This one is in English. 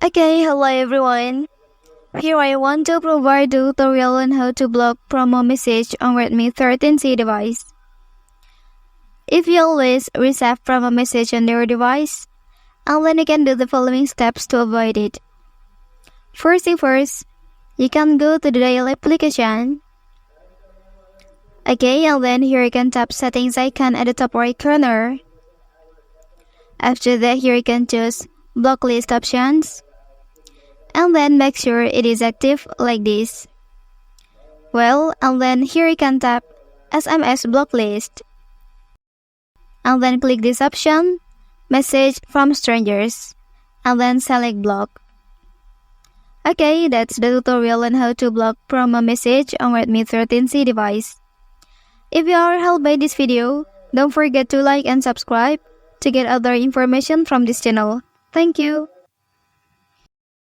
Okay, hello everyone. Here I want to provide a tutorial on how to block promo message on Redmi 13c device. If you always receive promo message on your device, and then you can do the following steps to avoid it. First thing first, you can go to the dial application. Okay, and then here you can tap settings icon at the top right corner. After that, here you can choose block list options. And then make sure it is active like this. And then here you can tap SMS block list. And then click this option, message from strangers. And then select block. Okay, that's the tutorial on how to block promo message on Redmi 13c device. If you are helped by this video, don't forget to like and subscribe to get other information from this channel. Thank you.